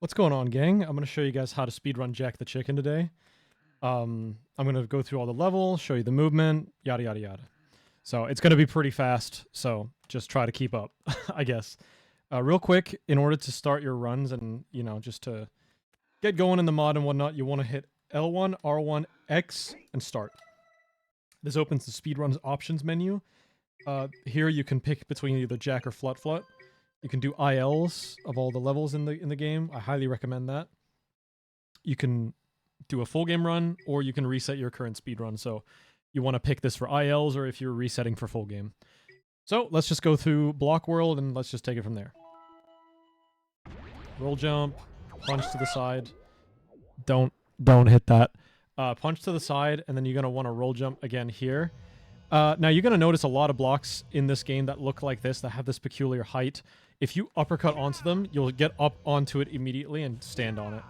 What's going on, gang? I'm going to show you guys how to speedrun Jak the Chicken today. I'm going to go through all the levels, show you the movement, yada, yada, yada. So it's going to be pretty fast, so just try to keep up, I guess. Real quick, in order to start your runs and, you know, just to get going in the mod and whatnot, you want to hit L1, R1, X, and start. This opens the speedruns options menu. Here you can pick between either Jak or Flut Flut. You can do ILs of all the levels in the game. I highly recommend that. You can do a full game run, or you can reset your current speed run. So you want to pick this for ILs, or if you're resetting for full game. So let's just go through Block World, and let's just take it from there. Roll jump, punch to the side. Don't hit that. Punch to the side, and then you're going to want to roll jump again here. Now you're going to notice a lot of blocks in this game that look like this, that have this peculiar height. If you uppercut onto them, you'll get up onto it immediately and stand on it.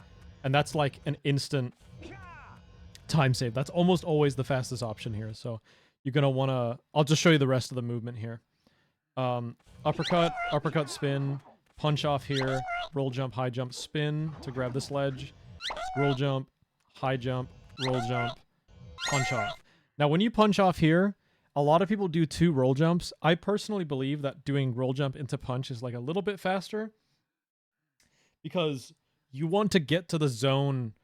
And that's like an instant time save. That's almost always the fastest option here. So you're going to want to... I'll just show you the rest of the movement here. Uppercut, uppercut spin, punch off here, roll jump, high jump, spin to grab this ledge, roll jump, high jump, roll jump, punch off. Now when you punch off here, a lot of people do 2 roll jumps. I personally believe that doing roll jump into punch is like a little bit faster because you want to get to the zone.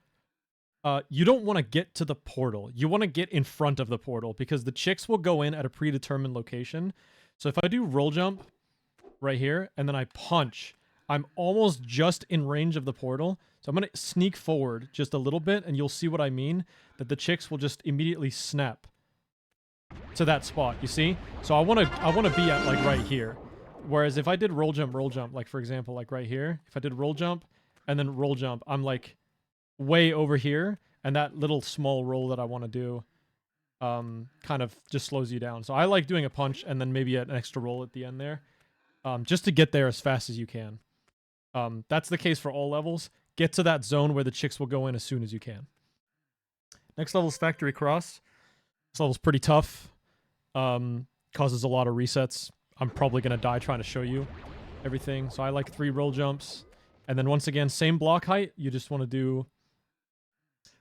You don't want to get to the portal. You want to get in front of the portal because the chicks will go in at a predetermined location. So if I do roll jump right here and then I punch, I'm almost just in range of the portal. So I'm going to sneak forward just a little bit and you'll see what I mean, that the chicks will just immediately snap to that spot, you see? So I want to be at like right here. Whereas if I did roll jump, like for example, like right here, if I did roll jump and then roll jump, I'm like way over here, and that little small roll that I want to do kind of just slows you down. So I like doing a punch and then maybe an extra roll at the end there, just to get there as fast as you can. That's the case for all levels. Get to that zone where the chicks will go in as soon as you can. Next level is Factory Cross. This level's pretty tough. Causes a lot of resets. I'm probably going to die trying to show you everything. So I like 3 roll jumps. And then once again, same block height. You just want to do...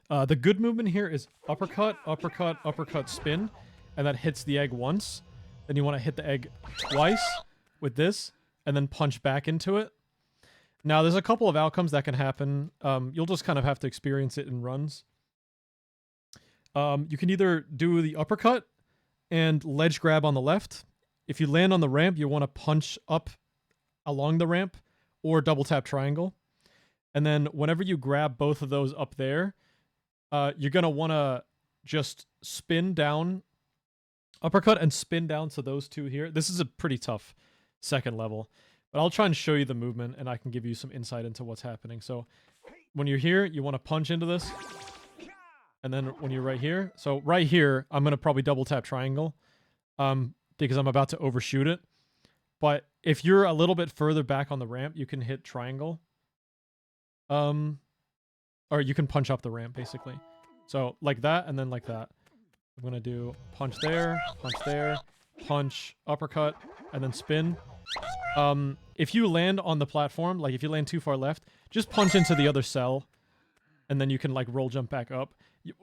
the good movement here is uppercut, uppercut, uppercut, spin. And that hits the egg once. Then you want to hit the egg twice with this. And then punch back into it. Now, there's a couple of outcomes that can happen. You'll just kind of have to experience it in runs. You can either do the uppercut and ledge grab on the left. If you land on the ramp, you want to punch up along the ramp or double tap triangle. And then whenever you grab both of those up there, you're going to want to just spin down, uppercut and spin down to those 2 here. This is a pretty tough second level, but I'll try and show you the movement and I can give you some insight into what's happening. So when you're here, you want to punch into this. And then when you're right here, so right here, I'm going to probably double tap triangle because I'm about to overshoot it. But if you're a little bit further back on the ramp, you can hit triangle. Or you can punch up the ramp, basically. So like that and then like that. I'm going to do punch there, punch, uppercut, and then spin. If you land on the platform, like if you land too far left, just punch into the other cell. And then you can like roll jump back up.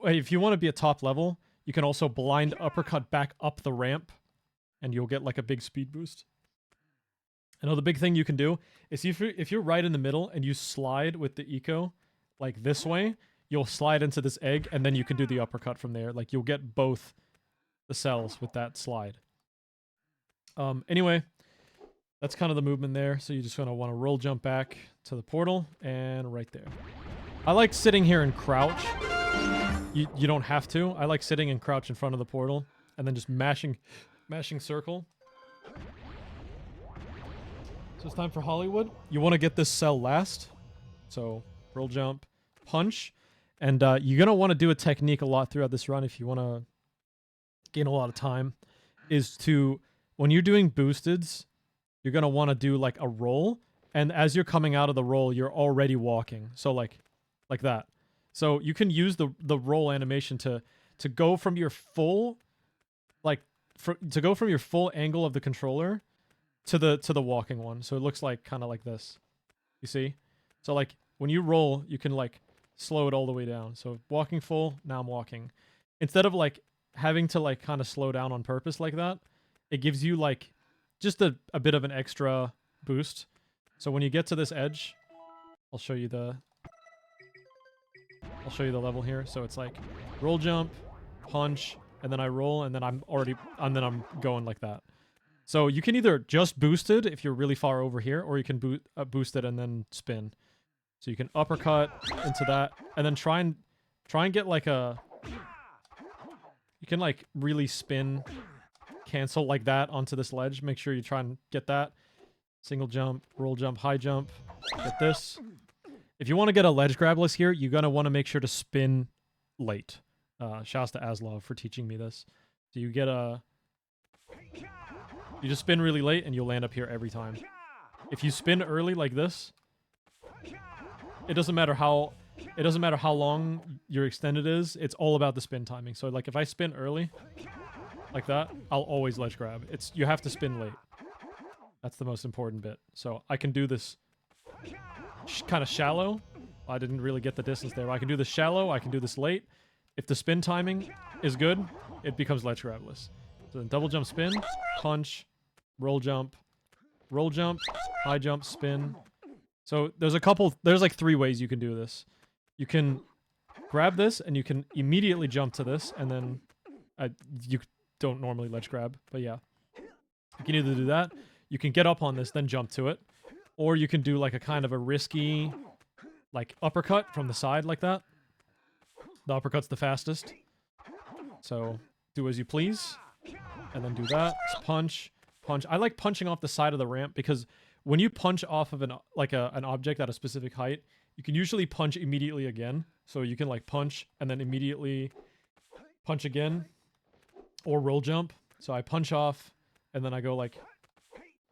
If you want to be at top level, you can also blind uppercut back up the ramp. And you'll get like a big speed boost. Another big thing you can do is if you're right in the middle and you slide with the eco like this way, you'll slide into this egg and then you can do the uppercut from there. Like you'll get both the cells with that slide. Anyway, that's kind of the movement there. So you just want to roll jump back to the portal and right there. I like sitting here and crouch. You don't have to. I like sitting and crouch in front of the portal and then just mashing circle. So it's time for Hollywood. You want to get this cell last. So roll jump, punch. And you're going to want to do a technique a lot throughout this run if you want to gain a lot of time. Is to, when you're doing boosteds, you're going to want to do like a roll. And as you're coming out of the roll, you're already walking. So like that. So you can use the roll animation to go from your full, like, to go from your full angle of the controller to the walking one. So it looks like kind of like this. You see? So like when you roll, you can like slow it all the way down. So walking full, now I'm walking. Instead of like having to like kind of slow down on purpose like that, it gives you like just a bit of an extra boost. So when you get to this edge, I'll show you the level here. So it's like roll jump, punch, and then I roll, and then I'm going like that. So you can either just boost it if you're really far over here, or you can boost it and then spin. So you can uppercut into that, and then try and get like a... You can like really spin, cancel like that onto this ledge. Make sure you try and get that. Single jump, roll jump, high jump. Get this. If you want to get a ledge grabless here, you're going to want to make sure to spin late. Shouts to Aslov for teaching me this. So you get a... You just spin really late and you'll land up here every time. If you spin early like this, it doesn't matter how long your extended is. It's all about the spin timing. So like if I spin early like that, I'll always ledge grab. You have to spin late. That's the most important bit. So I can do this kind of shallow. I didn't really get the distance there. I can do this shallow. I can do this late. If the spin timing is good, it becomes ledge grabless. So then double jump, spin, punch, roll jump, high jump, spin. So there's like 3 ways you can do this. You can grab this and you can immediately jump to this, and then you don't normally ledge grab, but yeah. You can either do that, you can get up on this, then jump to it, or you can do like a kind of a risky like uppercut from the side like that. The uppercut's the fastest. So do as you please, and then do that. Just punch. I like punching off the side of the ramp because when you punch off of an object at a specific height, you can usually punch immediately again. So you can like punch and then immediately punch again, or roll jump. So I punch off and then I go like,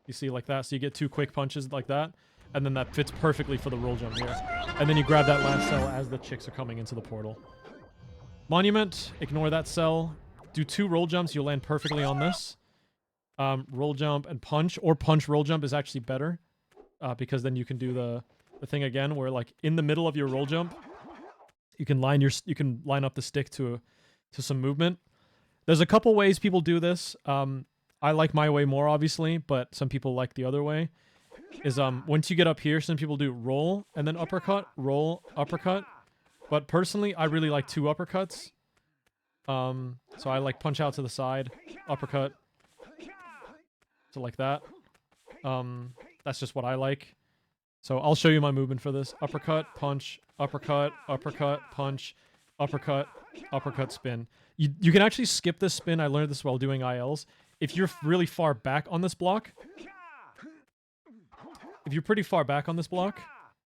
you see, like that. So you get 2 quick punches like that, and then that fits perfectly for the roll jump here. And then you grab that last cell as the chicks are coming into the portal. Monument, ignore that cell. Do 2 roll jumps, you'll land perfectly on this. Roll jump and punch, or punch roll jump is actually better, because then you can do the thing again where like in the middle of your roll jump, you can line up the stick to some movement. There's a couple ways people do this. I like my way more, obviously, but some people like the other way. Is once you get up here, some people do roll and then uppercut, roll, uppercut. But personally, I really like 2 uppercuts. So I like punch out to the side, uppercut. So like that. That's just what I like. So I'll show you my movement for this. Uppercut, punch, uppercut, punch, uppercut, spin. You can actually skip this spin. I learned this while doing ILs. If you're really far back on this block,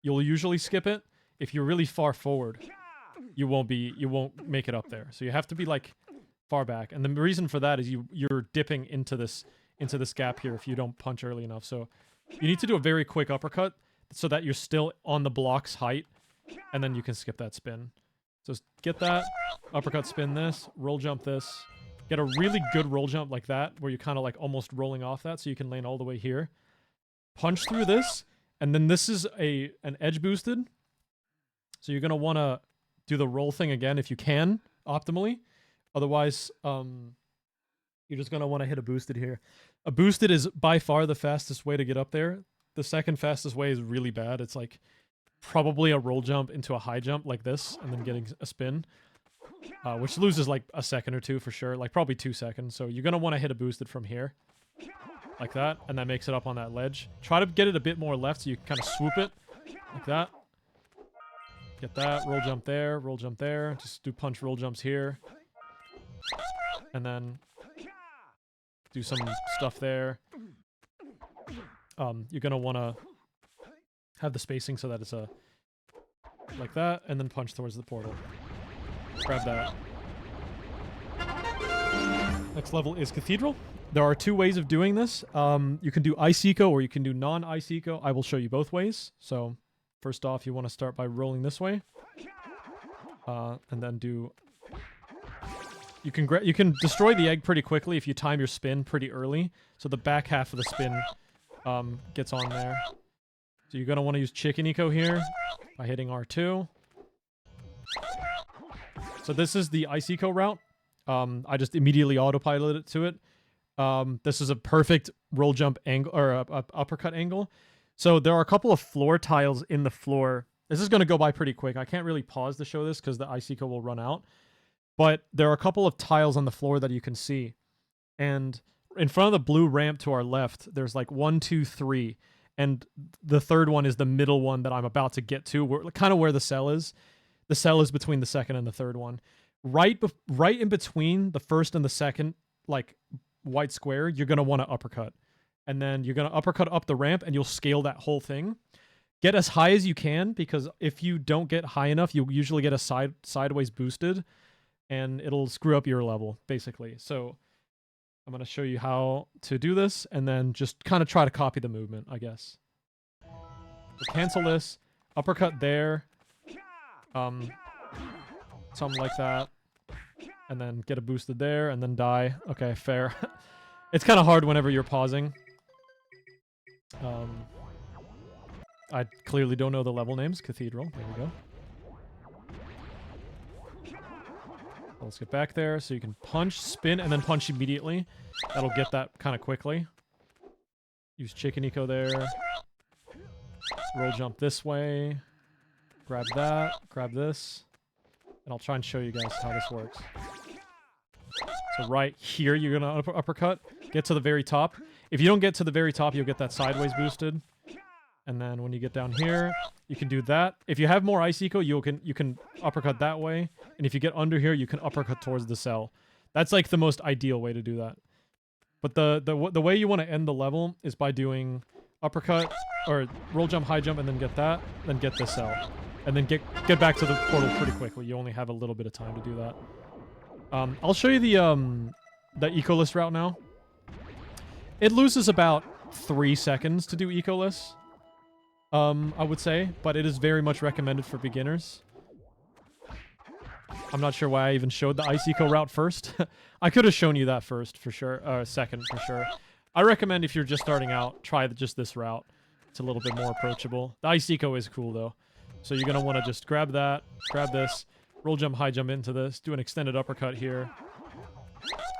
you'll usually skip it. If you're really far forward, you won't make it up there. So you have to be like far back. And the reason for that is you're dipping into this gap here if you don't punch early enough. So you need to do a very quick uppercut so that you're still on the block's height, and then you can skip that spin. So get that, uppercut, spin this, roll jump this. Get a really good roll jump like that, where you're kind of like almost rolling off that, so you can land all the way here. Punch through this, and then this is an edge boosted. So you're going to want to do the roll thing again if you can, optimally. Otherwise, you're just going to want to hit a boosted here. A boosted is by far the fastest way to get up there. The second fastest way is really bad. It's like probably a roll jump into a high jump like this, and then getting a spin. Which loses like a second or 2 for sure, like probably 2 seconds. So you're going to want to hit a boosted from here, like that, and that makes it up on that ledge. Try to get it a bit more left so you can kind of swoop it, like that. Get that, roll jump there, just do punch roll jumps here. And then do some stuff there. You're going to want to have the spacing so that it's like that, and then punch towards the portal. Grab that. Next level is Cathedral. There are 2 ways of doing this. You can do Ice Eco or you can do non-Ice Eco. I will show you both ways. So first off, you want to start by rolling this way. And then do... You can destroy the egg pretty quickly if you time your spin pretty early. So the back half of the spin gets on there. So you're going to want to use Chicken Eco here. by hitting R2. So this is the Ice Eco route. I just immediately autopiloted to it. This is a perfect roll jump angle, or uppercut angle. So there are a couple of floor tiles in the floor. This is going to go by pretty quick. I can't really pause to show this because the Ice Eco will run out. But there are a couple of tiles on the floor that you can see. And in front of the blue ramp to our left, there's like 1, 2, 3. And the third one is the middle one that I'm about to get to, kind of where the cell is. The cell is between the second and the third one. Right in between the first and the second, like, white square, you're going to want to uppercut. And then you're going to uppercut up the ramp, and you'll scale that whole thing. Get as high as you can, because if you don't get high enough, you'll usually get a sideways boosted, and it'll screw up your level, basically. So I'm going to show you how to do this, and then just kind of try to copy the movement, I guess. So cancel this, uppercut there, something like that, and then get a boosted there, and then die. Okay, fair. It's kind of hard whenever you're pausing. I clearly don't know the level names. Cathedral, there we go. Let's get back there, so you can punch, spin, and then punch immediately. That'll get that kind of quickly. Use Chicken Eco there. Roll jump this way. Grab that, grab this. And I'll try and show you guys how this works. So right here, you're going to uppercut. Get to the very top. If you don't get to the very top, you'll get that sideways boosted. And then when you get down here, you can do that. If you have more Ice Eco, you can uppercut that way. And if you get under here, you can uppercut towards the cell. That's like the most ideal way to do that. But the way you want to end the level is by doing uppercut, or roll jump, high jump, and then get that. Then get the cell. And then get back to the portal pretty quickly. You only have a little bit of time to do that. I'll show you the Ecoless route now. It loses about 3 seconds to do Ecoless. I would say, but it is very much recommended for beginners. I'm not sure why I even showed the Ice Eco route first. I could have shown you that first for sure, second for sure. I recommend if you're just starting out, try just this route. It's a little bit more approachable. The Ice Eco is cool though. So you're going to want to just grab that, grab this, roll jump, high jump into this, do an extended uppercut here.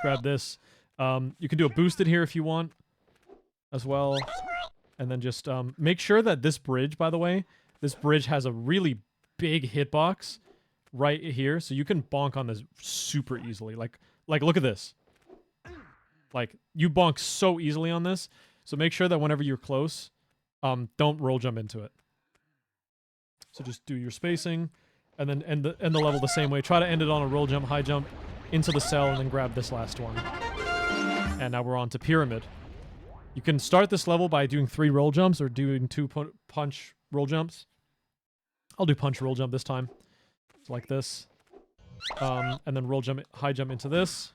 Grab this. You can do a boosted here if you want as well. And then just make sure that this bridge, by the way, this bridge has a really big hitbox right here. So you can bonk on this super easily. Like look at this. Like, you bonk so easily on this. So make sure that whenever you're close, don't roll jump into it. So just do your spacing, and then end the level the same way. Try to end it on a roll jump, high jump, into the cell, and then grab this last one. And now we're on to Pyramid. You can start this level by doing 3 roll jumps or doing 2 punch roll jumps. I'll do punch roll jump this time. It's like this. And then roll jump, high jump into this.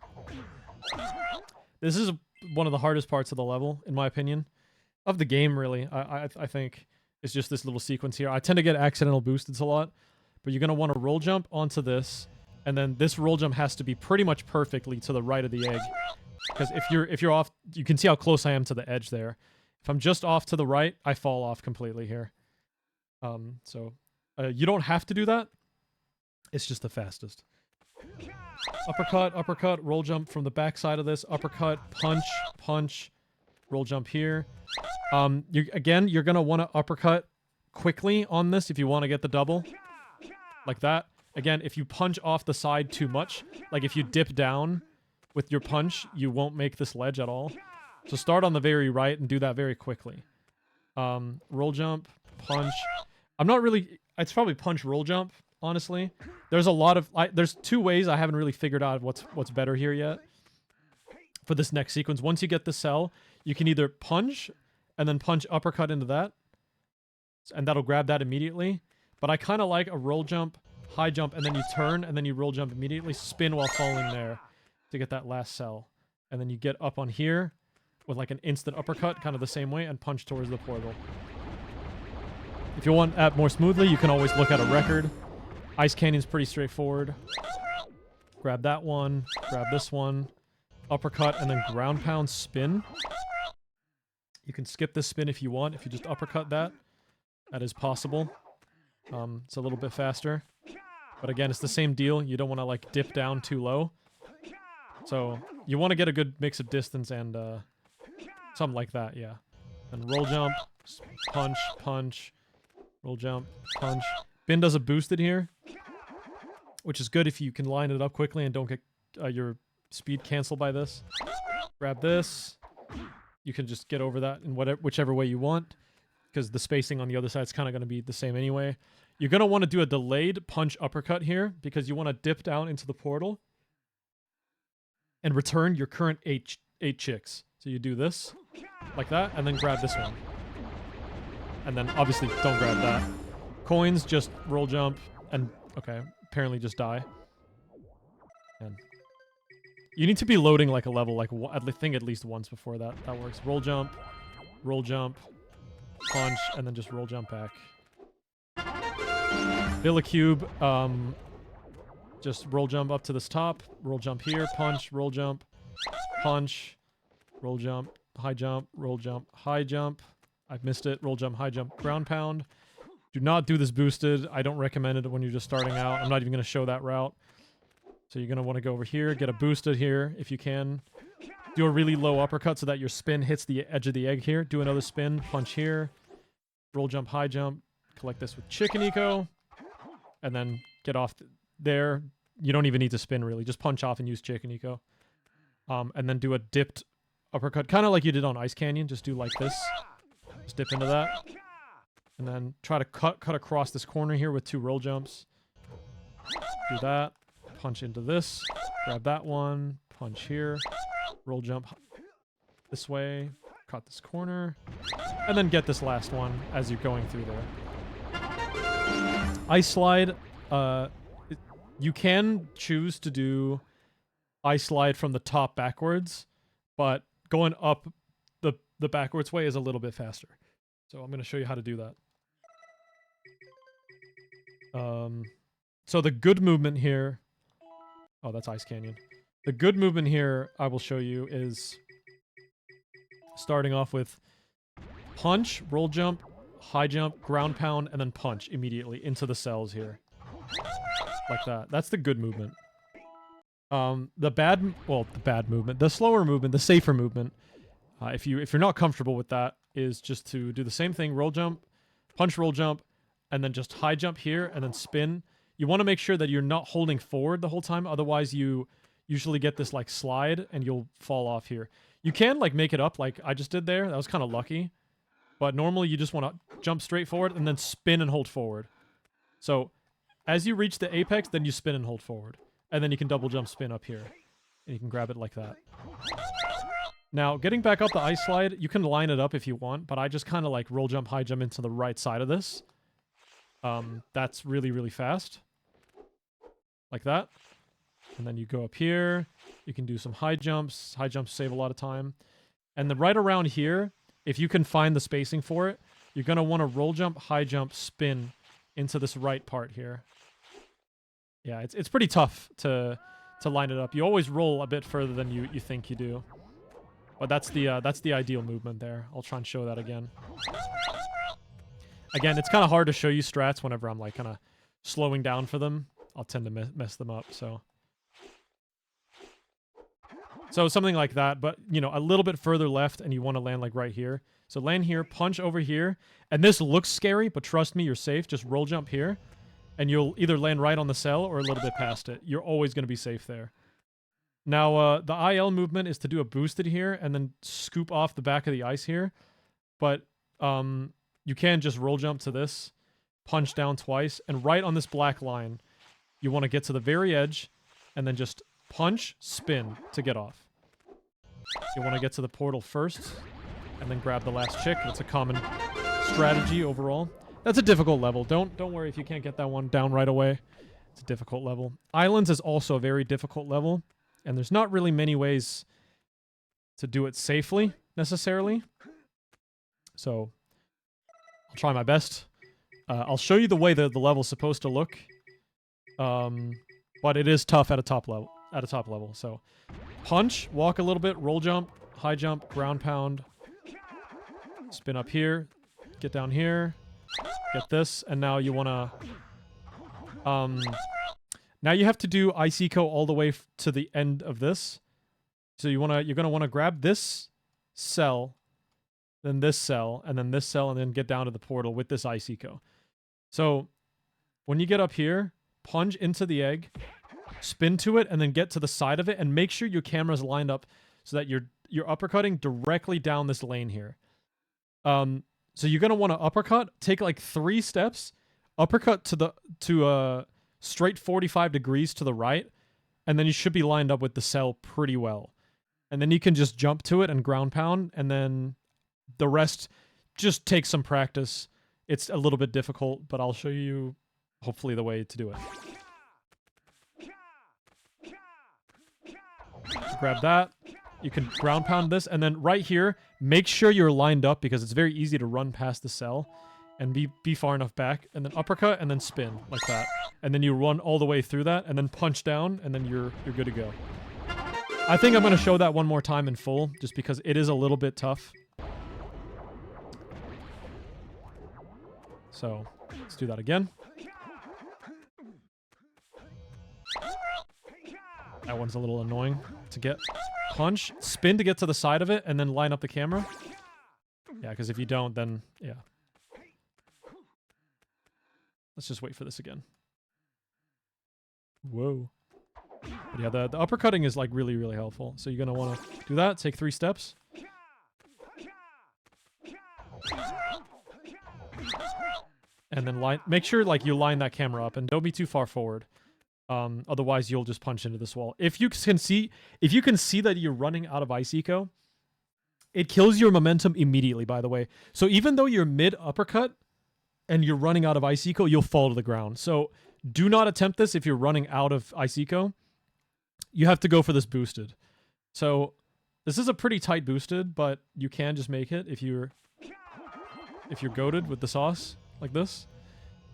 This is one of the hardest parts of the level, in my opinion. Of the game, really. I think it's just this little sequence here. I tend to get accidental boosted a lot. But you're going to want to roll jump onto this. And then this roll jump has to be pretty much perfectly to the right of the egg. Because if you're off, you can see how close I am to the edge there. If I'm just off to the right, I fall off completely here. You don't have to do that. It's just the fastest. Uppercut, uppercut, roll jump from the back side of this. Uppercut, punch, punch, roll jump here. You're going to want to uppercut quickly on this if you want to get the double. Like that. Again, if you punch off the side too much, like if you dip down with your punch, you won't make this ledge at all. So start on the very right and do that very quickly. Roll jump, punch. It's probably punch, roll jump, honestly. There's a lot of, there's 2 ways. I haven't really figured out what's better here yet. For this next sequence, once you get the cell, you can either punch and then punch uppercut into that. And that'll grab that immediately. But I kind of like a roll jump, high jump, and then you turn, and then you roll jump immediately, spin while falling there to get that last cell. And then you get up on here with like an instant uppercut, kind of the same way, and punch towards the portal. If you want that more smoothly, you can always look at a record. Ice Canyon's pretty straightforward. Grab that one, grab this one, uppercut, and then ground pound spin. You can skip this spin if you want, if you just uppercut that. That is possible. It's a little bit faster. But again, it's the same deal. You don't want to like dip down too low. So you want to get a good mix of distance and something like that, yeah. And roll jump, punch, punch, roll jump, punch. Spin does a boosted here, which is good if you can line it up quickly and don't get your speed canceled by this. Grab this. You can just get over that in whichever way you want, because the spacing on the other side is kind of going to be the same anyway. You're going to want to do a delayed punch uppercut here, because you want to dip down into the portal and return your current eight chicks. So you do this, like that, and then grab this one. And then obviously don't grab that. Coins, just roll jump, and okay, apparently just die. And you need to be loading like a level, like I think at least once before that works. Roll jump, punch, and then just roll jump back. Build a cube, just roll jump up to this top, roll jump here, punch, roll jump, punch, roll jump, high jump, roll jump, high jump. I've missed it. Roll jump, high jump, ground pound. Do not do this boosted. I don't recommend it when you're just starting out. I'm not even going to show that route. So you're going to want to go over here, get a boosted here if you can. Do a really low uppercut so that your spin hits the edge of the egg here. Do another spin, punch here. Roll jump, high jump. Collect this with Chicken Eco. And then get off there. You don't even need to spin, really. Just punch off and use Chicken Eco. And then do a dipped uppercut. Kind of like you did on Ice Canyon. Just do like this. Just dip into that. And then try to cut across this corner here with 2 roll jumps. Do that. Punch into this. Grab that one. Punch here. Roll jump this way. Cut this corner. And then get this last one as you're going through there. Ice slide. You can choose to do ice slide from the top backwards, but going up the backwards way is a little bit faster. So I'm going to show you how to do that. So the good movement here... Oh, that's Ice Canyon. The good movement here I will show you is starting off with punch, roll jump, high jump, ground pound, and then punch immediately into the cells here. Like that. That's the good movement. The bad movement, the slower movement, the safer movement, if you're not comfortable with that, is just to do the same thing, roll jump, punch, roll jump, and then just high jump here, and then spin. You want to make sure that you're not holding forward the whole time, otherwise you usually get this like slide, and you'll fall off here. You can like make it up like I just did there, that was kind of lucky, but normally you just want to jump straight forward, and then spin and hold forward. So, as you reach the apex, then you spin and hold forward. And then you can double jump spin up here. And you can grab it like that. Now, getting back up the ice slide, you can line it up if you want, but I just kind of like roll jump, high jump into the right side of this. That's really, really fast. Like that. And then you go up here. You can do some high jumps. High jumps save a lot of time. And then right around here, if you can find the spacing for it, you're going to want to roll jump, high jump, spin into this right part here. Yeah, it's pretty tough to line it up. You always roll a bit further than you think you do. But that's the ideal movement there. I'll try and show that again. Again, it's kind of hard to show you strats whenever I'm like kind of slowing down for them. I'll tend to mess them up, so something like that, but you know, a little bit further left, and you want to land like right here. So land here, punch over here, and this looks scary, but trust me, you're safe. Just roll jump here. And you'll either land right on the cell or a little bit past it. You're always going to be safe there. Now, the IL movement is to do a boosted here and then scoop off the back of the ice here. But you can just roll jump to this, punch down twice, and right on this black line, you want to get to the very edge and then just punch, spin to get off. You want to get to the portal first and then grab the last chick. That's a common strategy overall. That's a difficult level. Don't worry if you can't get that one down right away. It's a difficult level. Islands is also a very difficult level, and there's not really many ways to do it safely, necessarily. So, I'll try my best. I'll show you the way that the level's supposed to look. But it is tough at a top level. So, punch, walk a little bit, roll jump, high jump, ground pound. Spin up here, get down here. get this, and now you want to... Now you have to do Ice Eco all the way to the end of this. So you're going to want to grab this cell, then this cell, and then this cell, and then get down to the portal with this Ice Eco. So when you get up here, plunge into the egg, spin to it, and then get to the side of it, and make sure your camera's lined up so that you're uppercutting directly down this lane here. So you're gonna want to uppercut, take like 3 steps, uppercut to straight 45 degrees to the right, and then you should be lined up with the cell pretty well. And then you can just jump to it and ground pound, and then the rest just takes some practice. It's a little bit difficult, but I'll show you hopefully the way to do it. Grab that. You can ground pound this, and then right here, make sure you're lined up because it's very easy to run past the cell and be far enough back, and then uppercut and then spin like that. And then you run all the way through that and then punch down, and then you're good to go. I think I'm going to show that one more time in full just because it is a little bit tough. So, let's do that again. That one's a little annoying to get. Punch, spin to get to the side of it, and then line up the camera. Yeah, because if you don't, then, yeah. Let's just wait for this again. Whoa. But yeah, the uppercutting is, like, really, really helpful. So you're going to want to do that, take 3 steps. And then make sure, like, you line that camera up, and don't be too far forward. Otherwise, you'll just punch into this wall. If you can see that you're running out of Ice Eco, it kills your momentum immediately, by the way. So even though you're mid-uppercut and you're running out of Ice Eco, you'll fall to the ground. So do not attempt this if you're running out of Ice Eco. You have to go for this boosted. So this is a pretty tight boosted, but you can just make it if you're goated with the sauce like this.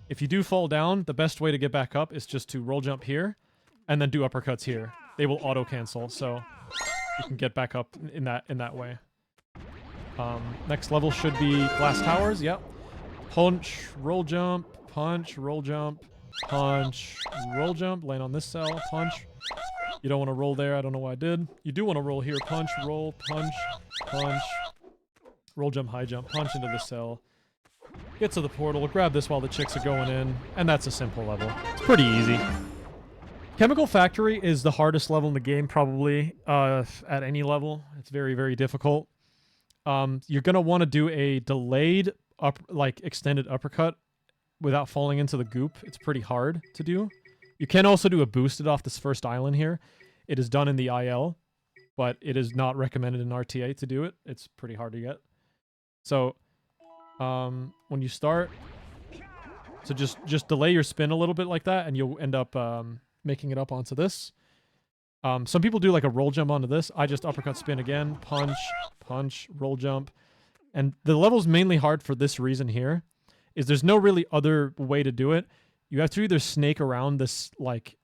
If you do fall down, the best way to get back up is just to roll jump here and then do uppercuts here. They will auto cancel, so you can get back up in that way. Next level should be glass towers. Yep. Punch, roll jump, punch, roll jump, punch, roll jump. Land on this cell, punch. You don't want to roll there. I don't know why I did. You do want to roll here. Punch, roll, punch, punch. Roll jump, high jump, punch into the cell. Get to the portal, grab this while the chicks are going in, and that's a simple level. It's pretty easy. Chemical Factory is the hardest level in the game, probably, at any level. It's very, very difficult. You're going to want to do a delayed, extended uppercut without falling into the goop. It's pretty hard to do. You can also do a boosted off this first island here. It is done in the IL, but it is not recommended in RTA to do it. It's pretty hard to get. So... when you start, so just delay your spin a little bit like that, and you'll end up making it up onto this. Some people do like a roll jump onto this. I just uppercut spin again, punch, punch, roll jump. And the level's mainly hard for this reason here, is there's no really other way to do it. You have to either snake around this, like,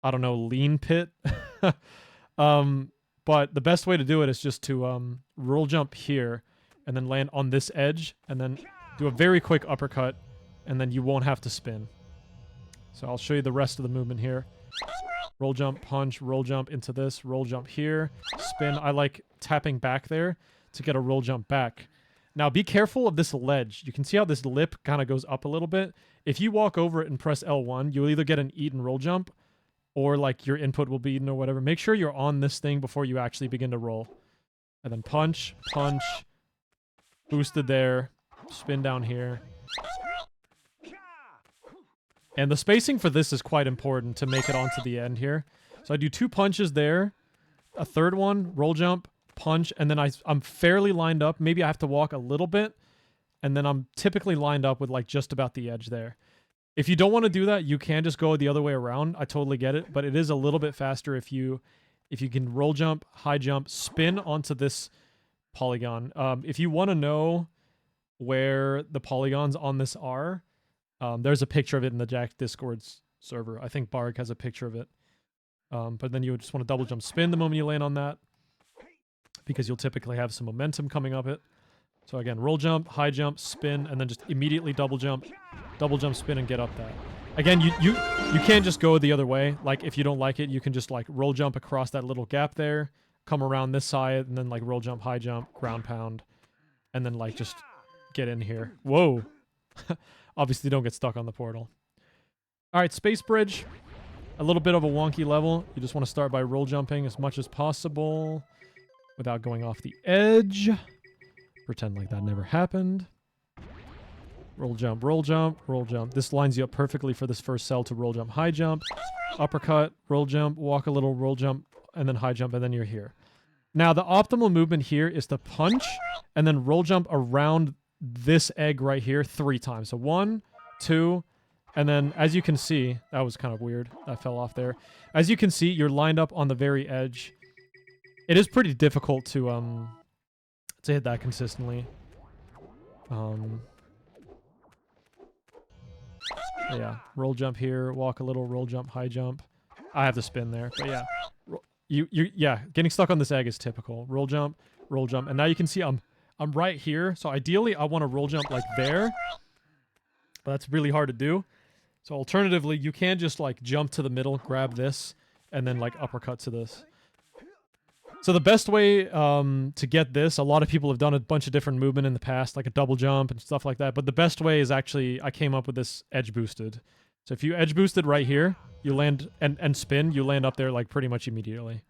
I don't know, lean pit. But the best way to do it is just to roll jump here, and then land on this edge, and then do a very quick uppercut, and then you won't have to spin. So I'll show you the rest of the movement here. Roll jump, punch, roll jump into this, roll jump here, spin. I like tapping back there to get a roll jump back. Now be careful of this ledge. You can see how this lip kind of goes up a little bit. If you walk over it and press L1, you'll either get an eat and roll jump, or like your input will be eaten or whatever. Make sure you're on this thing before you actually begin to roll. And then punch, punch, boosted there, spin down here. And the spacing for this is quite important to make it onto the end here. So I do 2 punches there, a third one, roll jump, punch, and then I'm fairly lined up. Maybe I have to walk a little bit, and then I'm typically lined up with like just about the edge there. If you don't want to do that, you can just go the other way around. I totally get it, but it is a little bit faster if you can roll jump, high jump, spin onto this polygon. If you want to know where the polygons on this are, there's a picture of it in the Jak Discord's server. I think Barg has a picture of it. But then you would just want to double jump spin the moment you land on that, because you'll typically have some momentum coming up it. So again, roll jump, high jump, spin, and then just immediately double jump, spin, and get up that. Again, you can't just go the other way. Like, if you don't like it, you can just, like, roll jump across that little gap there, come around this side, and then, like, roll jump, high jump, ground pound, and then, like, just get in here. Whoa. Obviously, don't get stuck on the portal. All right, Space Bridge. A little bit of a wonky level. You just want to start by roll jumping as much as possible without going off the edge. Pretend like that never happened. Roll jump, roll jump, roll jump. This lines you up perfectly for this first cell to roll jump, high jump, uppercut, roll jump, walk a little, roll jump, and then high jump, and then you're here. Now, the optimal movement here is to punch and then roll jump around this egg right here 3 times. So 1, 2, and then as you can see, that was kind of weird. I fell off there. As you can see, you're lined up on the very edge. It is pretty difficult to hit that consistently. Yeah, roll jump here, walk a little, roll jump, high jump. I have to spin there, but yeah. Yeah, getting stuck on this egg is typical. Roll jump, and now you can see I'm right here. So ideally, I want to roll jump like there, but that's really hard to do. So alternatively, you can just like jump to the middle, grab this, and then like uppercut to this. So the best way to get this, a lot of people have done a bunch of different movement in the past, like a double jump and stuff like that. But the best way is actually, I came up with this edge boosted. So if you edge boosted right here, you land and spin, you land up there like pretty much immediately.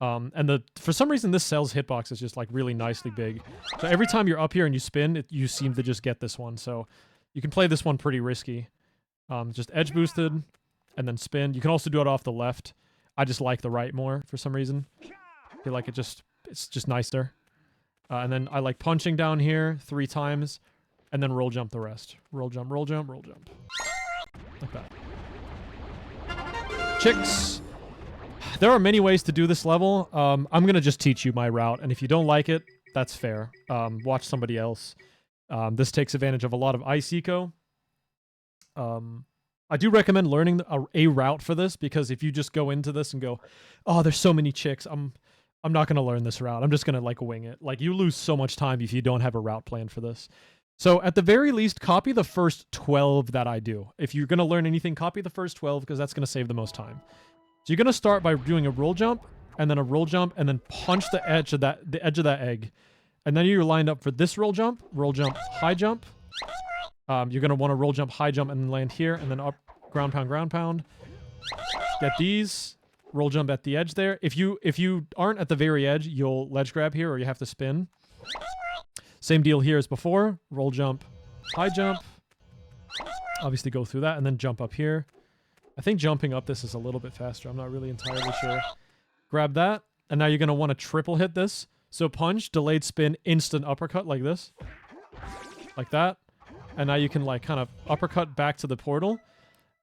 And for some reason, this cell's hitbox is just like really nicely big. So every time you're up here and you spin, you seem to just get this one. So you can play this one pretty risky. Just edge boosted and then spin. You can also do it off the left. I just like the right more for some reason. I feel like it's just nicer. And then I like punching down here 3 times and then roll jump the rest. Roll jump, roll jump, roll jump. Like that. Chicks. There are many ways to do this level. I'm going to just teach you my route. And if you don't like it, that's fair. Watch somebody else. This takes advantage of a lot of ice eco. I do recommend learning a route for this, because if you just go into this and go, oh, there's so many chicks, I'm not going to learn this route. I'm just going to like wing it. Like, you lose so much time if you don't have a route plan for this. So at the very least, copy the first 12 that I do. If you're going to learn anything, copy the first 12, because that's going to save the most time. So you're going to start by doing a roll jump, and then a roll jump, and then punch the edge of that egg. And then you're lined up for this roll jump, high jump. You're going to want to roll jump, high jump, and then land here, and then up, ground pound. Get these. Roll jump at the edge there. If you aren't at the very edge, you'll ledge grab here, or you have to spin. Same deal here as before. Roll jump, high jump. Obviously go through that, and then jump up here. I think jumping up this is a little bit faster. I'm not really entirely sure. Grab that, and now you're going to want to triple hit this. So punch, delayed spin, instant uppercut like this. Like that. And now you can like kind of uppercut back to the portal.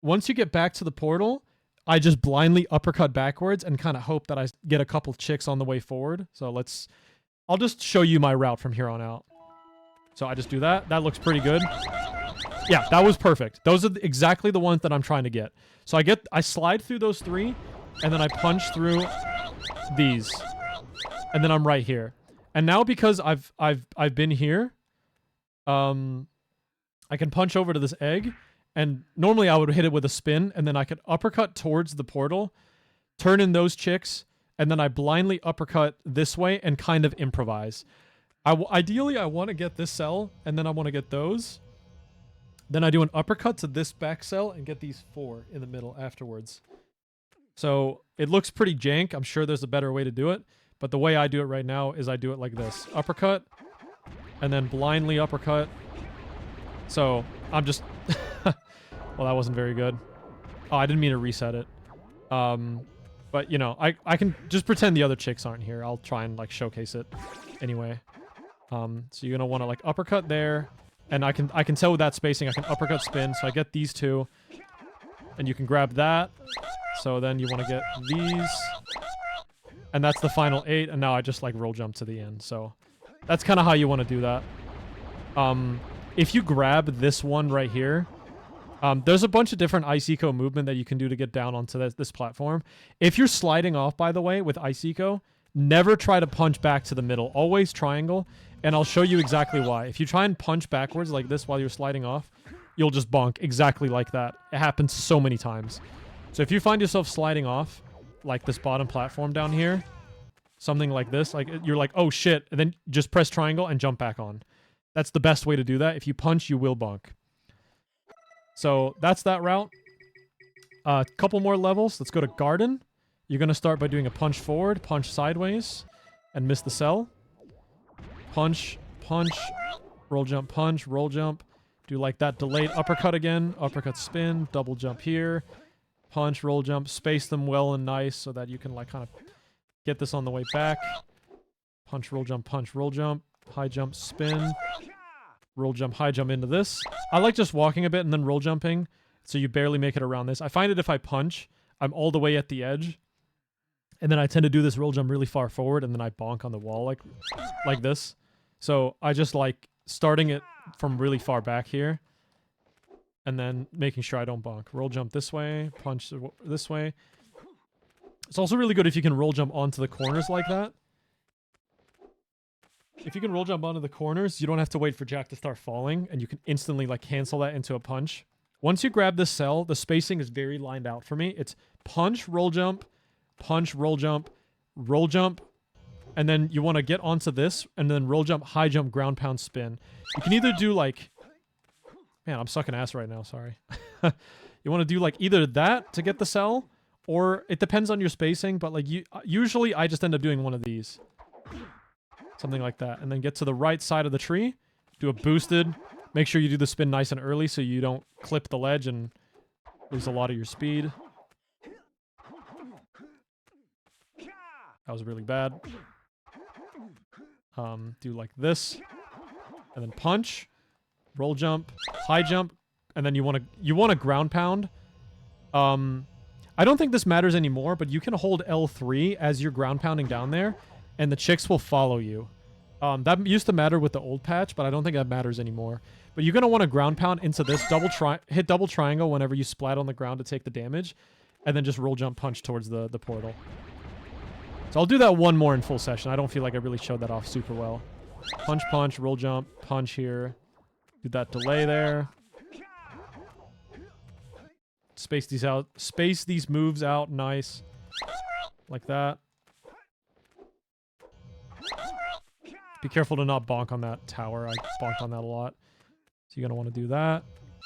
Once you get back to the portal, I just blindly uppercut backwards and kind of hope that I get a couple chicks on the way forward. So I'll just show you my route from here on out. So I just do that. That looks pretty good. Yeah, that was perfect. Those are exactly the ones that I'm trying to get. So I slide through those 3, and then I punch through these. And then I'm right here. And now because I've been here, I can punch over to this egg. And normally I would hit it with a spin, and then I could uppercut towards the portal, turn in those chicks, and then I blindly uppercut this way and kind of improvise. Ideally, I want to get this cell, and then I want to get those. Then I do an uppercut to this back cell and get these 4 in the middle afterwards. So it looks pretty jank. I'm sure there's a better way to do it. But the way I do it right now is I do it like this. Uppercut, and then blindly uppercut. So I'm just... Well, that wasn't very good. Oh, I didn't mean to reset it. But, you know, I can just pretend the other chicks aren't here. I'll try and, like, showcase it anyway. So you're going to want to, like, uppercut there. And I can tell with that spacing, I can uppercut spin. So I get these 2. And you can grab that. So then you want to get these. And that's the final 8. And now I just, like, roll jump to the end. So that's kind of how you want to do that. If you grab this one right here... there's a bunch of different ice eco movement that you can do to get down onto this platform. If you're sliding off, by the way, with ice eco, never try to punch back to the middle. Always triangle. And I'll show you exactly why. If you try and punch backwards like this while you're sliding off, you'll just bonk exactly like that. It happens so many times. So if you find yourself sliding off, like this bottom platform down here, something like this, like you're like, oh shit, and then just press triangle and jump back on. That's the best way to do that. If you punch, you will bonk. So that's that route. A couple more levels. Let's go to garden. You're going to start by doing a punch forward, punch sideways, and miss the cell. Punch, punch, roll jump, punch, roll jump. Do like that delayed uppercut again. Uppercut spin, double jump here. Punch, roll jump. Space them well and nice so that you can like kind of get this on the way back. Punch, roll jump, high jump, spin. Roll jump, high jump into this. I like just walking a bit and then roll jumping, so you barely make it around this. I find it if I punch, I'm all the way at the edge, and then I tend to do this roll jump really far forward, and then I bonk on the wall like this. So I just like starting it from really far back here, and then making sure I don't bonk. Roll jump this way, punch this way. It's also really good if you can roll jump onto the corners like that. If you can roll jump onto the corners, you don't have to wait for Jak to start falling, and you can instantly like cancel that into a punch. Once you grab this cell, the spacing is very lined out for me. It's punch, roll jump, roll jump, and then you want to get onto this, and then roll jump, high jump, ground pound, spin. You can either do like... Man, I'm sucking ass right now, sorry. You want to do like either that to get the cell, or it depends on your spacing, but like usually I just end up doing one of these. Something like that. And then get to the right side of the tree, do a boosted. Make sure you do the spin nice and early so you don't clip the ledge and lose a lot of your speed. That was really bad. Do like this. And then punch. Roll jump. High jump. And then you want to ground pound. I don't think this matters anymore, but you can hold L3 as you're ground pounding down there, and the chicks will follow you. That used to matter with the old patch, but I don't think that matters anymore. But you're going to want to ground pound into this, hit double triangle whenever you splat on the ground to take the damage, and then just roll jump punch towards the portal. So I'll do that one more in full session. I don't feel like I really showed that off super well. Punch, punch, roll jump, punch here. Do that delay there. Space these out. Space these moves out. Nice. Like that. Be careful to not bonk on that tower. I bonked on that a lot. So you're going to want to do that.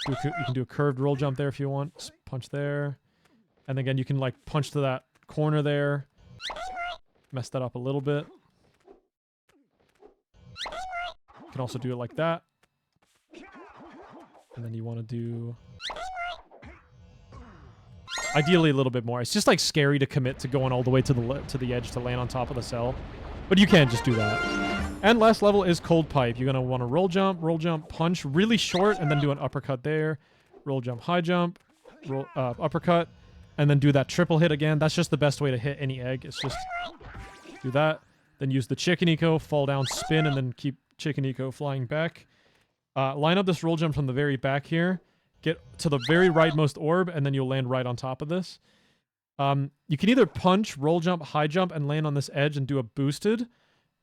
You can do a curved roll jump there if you want. Punch there. And again, you can like punch to that corner there. Mess that up a little bit. You can also do it like that. And then you want to do... Ideally a little bit more. It's just like scary to commit to going all the way to the edge to land on top of the cell. But you can just do that. And last level is cold pipe. You're going to want to roll jump, punch really short, and then do an uppercut there. Roll jump, high jump, roll, uppercut, and then do that triple hit again. That's just the best way to hit any egg. It's just do that. Then use the chicken eco, fall down, spin, and then keep chicken eco flying back. Line up this roll jump from the very back here. Get to the very rightmost orb, and then you'll land right on top of this. You can either punch, roll jump, high jump, and land on this edge and do a boosted.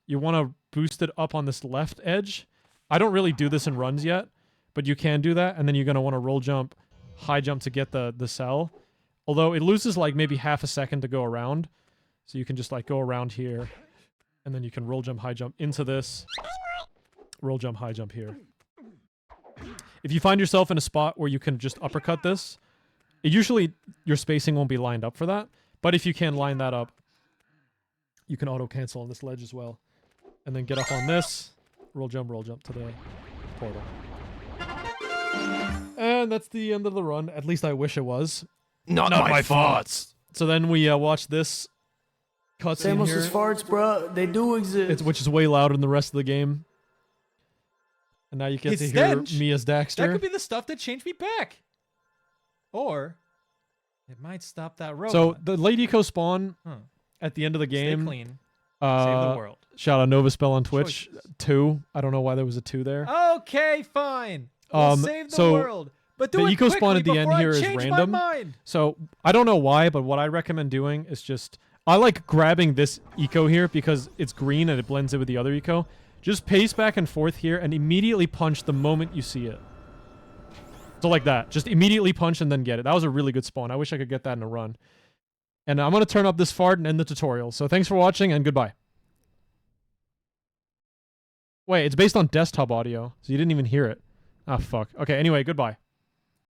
You want to boost it up on this left edge. I don't really do this in runs yet, but you can do that, and then you're going to want to roll jump, high jump to get the cell. Although it loses like maybe half a second to go around. So you can just like go around here, and then you can roll jump, high jump into this. Roll jump, high jump here. If you find yourself in a spot where you can just uppercut this, usually your spacing won't be lined up for that. But if you can line that up, you can auto-cancel on this ledge as well. And then get up on this, roll jump to the portal. And that's the end of the run. At least I wish it was. Not my thoughts. So then we watch this cutscene here. Samus's farts, bro. They do exist. Which is way louder than the rest of the game. And now you get to hear stench. Mia's Daxter. That could be the stuff that changed me back. Or it might stop that robot. So the late eco spawn at the end of the game. Stay clean. Save the world. Shout out Novaspell on Twitch. Choices. 2. I don't know why there was a 2 there. Okay, fine. We'll save the world. But do the it eco spawn at the end here is change random. My mind. So I don't know why, but what I recommend doing is just I like grabbing this eco here because it's green and it blends in with the other eco. Just pace back and forth here and immediately punch the moment you see it. So like that. Just immediately punch and then get it. That was a really good spawn. I wish I could get that in a run. And I'm going to turn up this fart and end the tutorial. So thanks for watching and goodbye. Wait, it's based on desktop audio, so you didn't even hear it. Ah, fuck. Okay, anyway, goodbye.